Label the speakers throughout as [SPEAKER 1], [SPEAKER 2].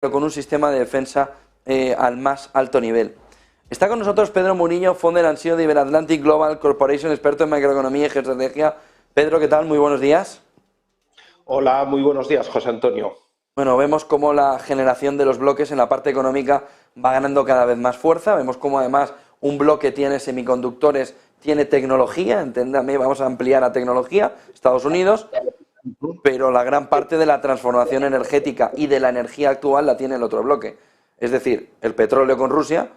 [SPEAKER 1] pero con un sistema de defensa al más alto nivel. Está con nosotros Pedro Murillo, Founder and CEO de Iberatlantic Global Corporation, experto en macroeconomía y geoestrategia. Pedro, ¿qué tal? Muy buenos días.
[SPEAKER 2] Hola, muy buenos días, José Antonio.
[SPEAKER 1] Bueno, vemos cómo la generación de los bloques en la parte económica va ganando cada vez más fuerza. Vemos cómo además un bloque tiene semiconductores, tiene tecnología, enténdame, vamos a ampliar a tecnología, Estados Unidos, pero la gran parte de la transformación energética y de la energía actual la tiene el otro bloque. Es decir, el petróleo con Rusia,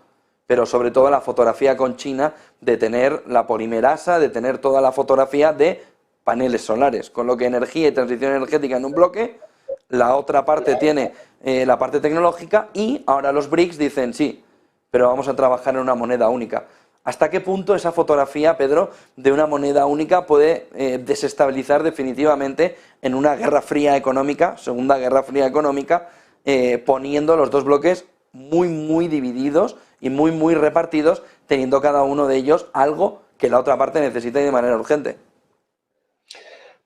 [SPEAKER 1] pero sobre todo la fotografía con China, de tener la polimerasa, de tener toda la fotografía de paneles solares, con lo que energía y transición energética en un bloque, la otra parte tiene la parte tecnológica y ahora los BRICS dicen sí, pero vamos a trabajar en una moneda única. ¿Hasta qué punto esa fotografía, Pedro, de una moneda única puede desestabilizar definitivamente en una guerra fría económica, segunda guerra fría económica, poniendo los dos bloques muy divididos y muy repartidos, teniendo cada uno de ellos algo que la otra parte necesita y de manera urgente?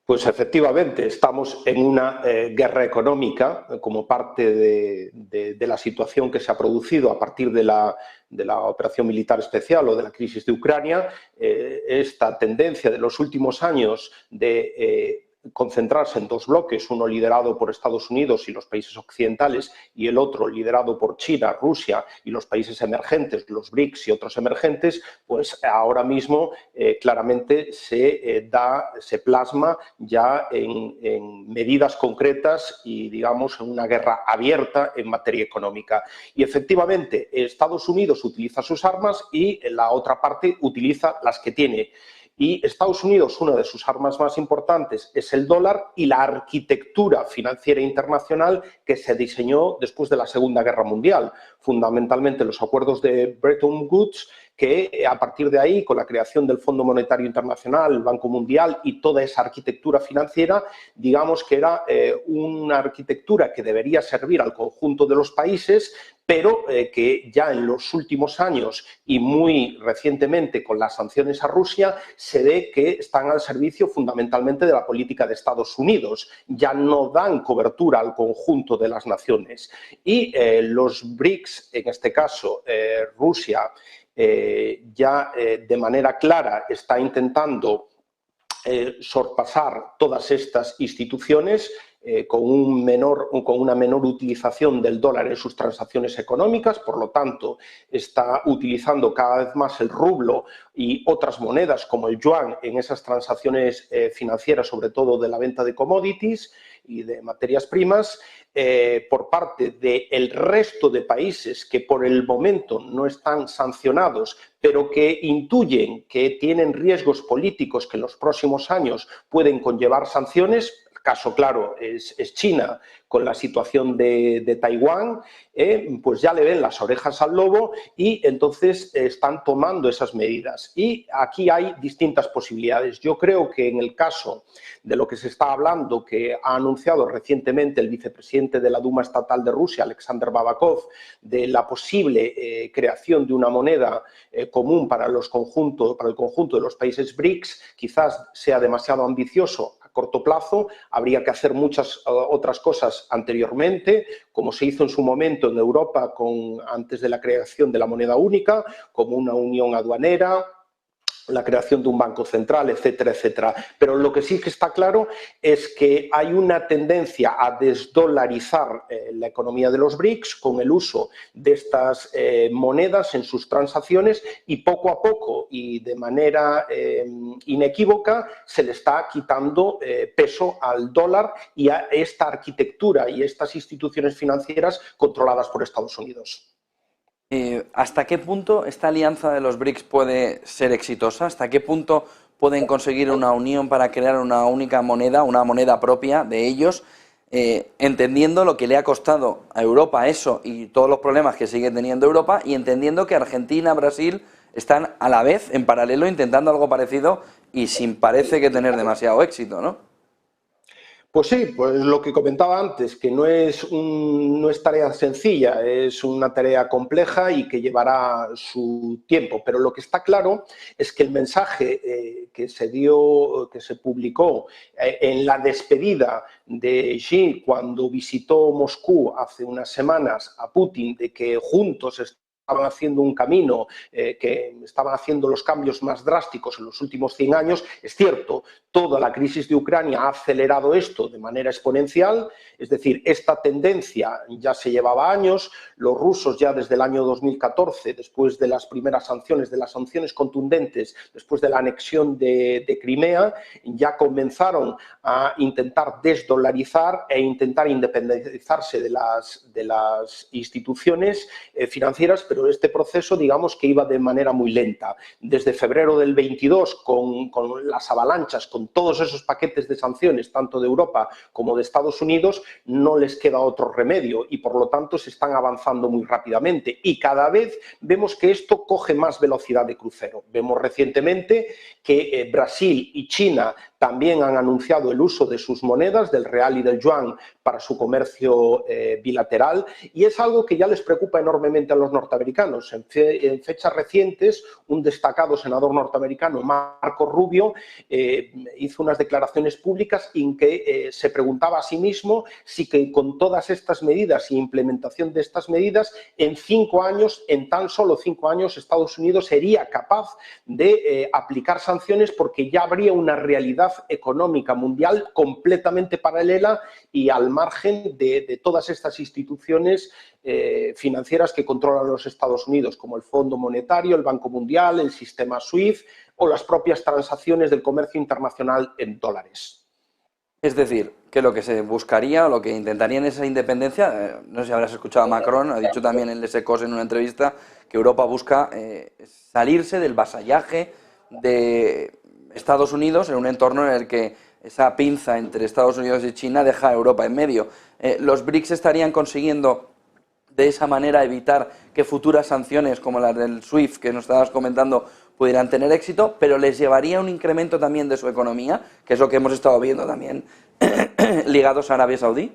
[SPEAKER 2] Pues efectivamente, estamos en una guerra económica como parte de la situación que se ha producido a partir de la operación militar especial o de la crisis de Ucrania. Esta tendencia de los últimos años de concentrarse en dos bloques, uno liderado por Estados Unidos y los países occidentales y el otro liderado por China, Rusia y los países emergentes, los BRICS y otros emergentes, pues ahora mismo claramente se plasma ya en medidas concretas y, digamos, en una guerra abierta en materia económica. Y efectivamente, Estados Unidos utiliza sus armas y la otra parte utiliza las que tiene. Y Estados Unidos, una de sus armas más importantes es el dólar y la arquitectura financiera internacional que se diseñó después de la Segunda Guerra Mundial, fundamentalmente los acuerdos de Bretton Woods, que a partir de ahí, con la creación del Fondo Monetario Internacional, el Banco Mundial y toda esa arquitectura financiera, digamos que era una arquitectura que debería servir al conjunto de los países, pero que ya en los últimos años y muy recientemente con las sanciones a Rusia se ve que están al servicio fundamentalmente de la política de Estados Unidos, ya no dan cobertura al conjunto de las naciones. Y los BRICS, en este caso Rusia, ya de manera clara está intentando sorpasar todas estas instituciones con una menor utilización del dólar en sus transacciones económicas, por lo tanto está utilizando cada vez más el rublo y otras monedas como el yuan en esas transacciones financieras, sobre todo de la venta de commodities y de materias primas. Por parte del resto de países que por el momento no están sancionados, pero que intuyen que tienen riesgos políticos que en los próximos años pueden conllevar sanciones. El caso claro es China con la situación de Taiwán, pues ya le ven las orejas al lobo y entonces están tomando esas medidas. Y aquí hay distintas posibilidades. Yo creo que en el caso de lo que se está hablando, que ha anunciado recientemente el vicepresidente de la Duma Estatal de Rusia, Alexander Babakov, de la posible creación de una moneda común para el conjunto de los países BRICS, quizás sea demasiado ambicioso a corto plazo. Habría que hacer muchas otras cosas anteriormente, como se hizo en su momento en Europa antes de la creación de la moneda única, como una unión aduanera, la creación de un banco central, etcétera, etcétera. Pero lo que sí que está claro es que hay una tendencia a desdolarizar la economía de los BRICS con el uso de estas monedas en sus transacciones y poco a poco y de manera inequívoca se le está quitando peso al dólar y a esta arquitectura y estas instituciones financieras controladas por Estados Unidos.
[SPEAKER 1] ¿Hasta qué punto esta alianza de los BRICS puede ser exitosa? ¿Hasta qué punto pueden conseguir una unión para crear una única moneda, una moneda propia de ellos, entendiendo lo que le ha costado a Europa eso y todos los problemas que sigue teniendo Europa, y entendiendo que Argentina, Brasil están a la vez, en paralelo, intentando algo parecido y sin parece que tener demasiado éxito, ¿no?
[SPEAKER 2] Pues sí, pues lo que comentaba antes, que no es tarea sencilla, es una tarea compleja y que llevará su tiempo. Pero lo que está claro es que el mensaje que se publicó en la despedida de Xi cuando visitó Moscú hace unas semanas a Putin, de que juntos estaban haciendo un camino, que estaban haciendo los cambios más drásticos en los últimos 100 años, es cierto, toda la crisis de Ucrania ha acelerado esto de manera exponencial, es decir, esta tendencia ya se llevaba años, los rusos ya desde el año 2014, después de las primeras sanciones, de las sanciones contundentes, después de la anexión de Crimea, ya comenzaron a intentar desdolarizar e intentar independizarse de las instituciones financieras, pero este proceso, digamos, que iba de manera muy lenta. Desde febrero del 22, con las avalanchas, con todos esos paquetes de sanciones, tanto de Europa como de Estados Unidos, no les queda otro remedio y, por lo tanto, se están avanzando muy rápidamente. Y cada vez vemos que esto coge más velocidad de crucero. Vemos recientemente que Brasil y China también han anunciado el uso de sus monedas, del real y del yuan, para su comercio bilateral, y es algo que ya les preocupa enormemente a los norteamericanos. En fechas recientes, un destacado senador norteamericano, Marco Rubio, hizo unas declaraciones públicas en que se preguntaba a sí mismo si que con todas estas medidas y implementación de estas medidas, en 5 años, en tan solo 5 años, Estados Unidos sería capaz de aplicar sanciones porque ya habría una realidad económica mundial completamente paralela y al margen de todas estas instituciones financieras que controlan los Estados Unidos, como el Fondo Monetario, el Banco Mundial, el sistema SWIFT o las propias transacciones del comercio internacional en dólares.
[SPEAKER 1] Es decir, que lo que se buscaría o lo que intentarían es esa independencia. No sé si habrás escuchado a Macron, ha dicho también en Les Echos en una entrevista que Europa busca salirse del vasallaje de Estados Unidos en un entorno en el que esa pinza entre Estados Unidos y China deja a Europa en medio. Los BRICS estarían consiguiendo de esa manera evitar que futuras sanciones como las del SWIFT que nos estabas comentando pudieran tener éxito, pero les llevaría un incremento también de su economía, que es lo que hemos estado viendo también ligados a Arabia Saudí.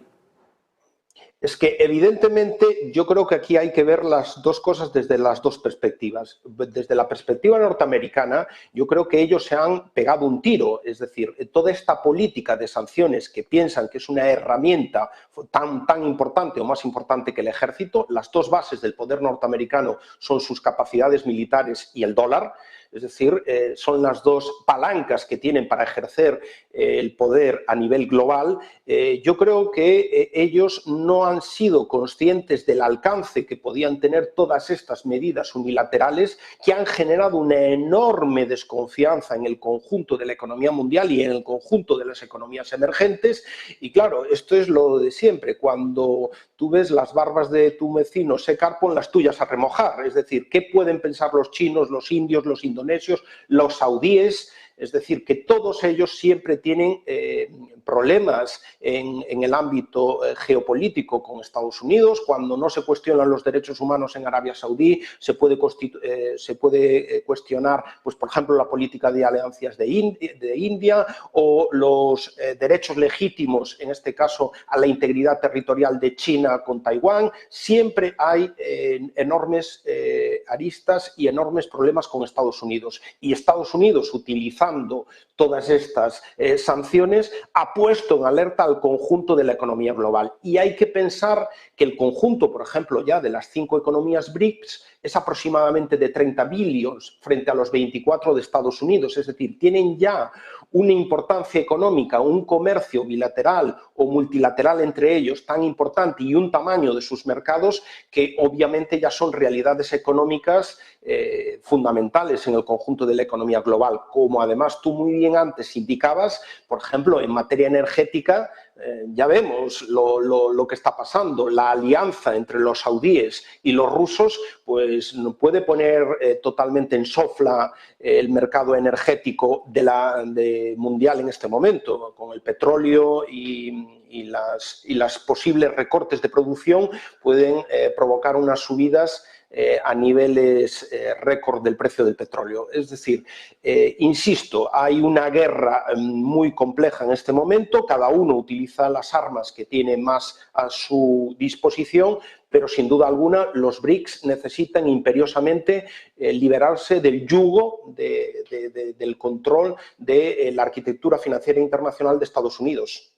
[SPEAKER 2] Es que evidentemente yo creo que aquí hay que ver las dos cosas desde las dos perspectivas. Desde la perspectiva norteamericana, yo creo que ellos se han pegado un tiro, es decir, toda esta política de sanciones que piensan que es una herramienta tan importante o más importante que el ejército, las dos bases del poder norteamericano son sus capacidades militares y el dólar. Es decir, son las dos palancas que tienen para ejercer el poder a nivel global. Yo creo que ellos no han sido conscientes del alcance que podían tener todas estas medidas unilaterales que han generado una enorme desconfianza en el conjunto de la economía mundial y en el conjunto de las economías emergentes. Y claro, esto es lo de siempre. Cuando tú ves las barbas de tu vecino secar, pon las tuyas a remojar. Es decir, ¿qué pueden pensar los chinos, los indios, los indonesios, los saudíes? Es decir, que todos ellos siempre tienen problemas en el ámbito geopolítico con Estados Unidos. Cuando no se cuestionan los derechos humanos en Arabia Saudí, se puede cuestionar, pues, por ejemplo, la política de alianzas de India o los derechos legítimos, en este caso, a la integridad territorial de China con Taiwán. Siempre hay enormes aristas y enormes problemas con Estados Unidos. Y Estados Unidos, utilizando todas estas sanciones, ha puesto en alerta al conjunto de la economía global. Y hay que pensar que el conjunto, por ejemplo, ya de las 5 economías BRICS es aproximadamente de 30 billones frente a los 24 de Estados Unidos. Es decir, tienen ya una importancia económica, un comercio bilateral o multilateral entre ellos tan importante y un tamaño de sus mercados que obviamente ya son realidades económicas fundamentales en el conjunto de la economía global. Como además tú muy bien antes indicabas, por ejemplo, en materia energética, ya vemos lo que está pasando. La alianza entre los saudíes y los rusos pues puede poner totalmente en sofla el mercado energético mundial en este momento, con el petróleo y y las posibles recortes de producción pueden provocar unas subidas a niveles récord del precio del petróleo. Es decir, insisto, hay una guerra muy compleja en este momento, cada uno utiliza las armas que tiene más a su disposición, pero sin duda alguna los BRICS necesitan imperiosamente liberarse del yugo del control de la arquitectura financiera internacional de Estados Unidos.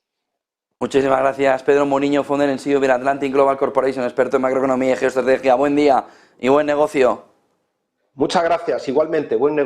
[SPEAKER 1] Muchísimas gracias, Pedro Mouriño, Founder en CEO de Atlantic Global Corporation, experto en macroeconomía y geoestrategia. Buen día y buen negocio.
[SPEAKER 2] Muchas gracias, igualmente, buen negocio.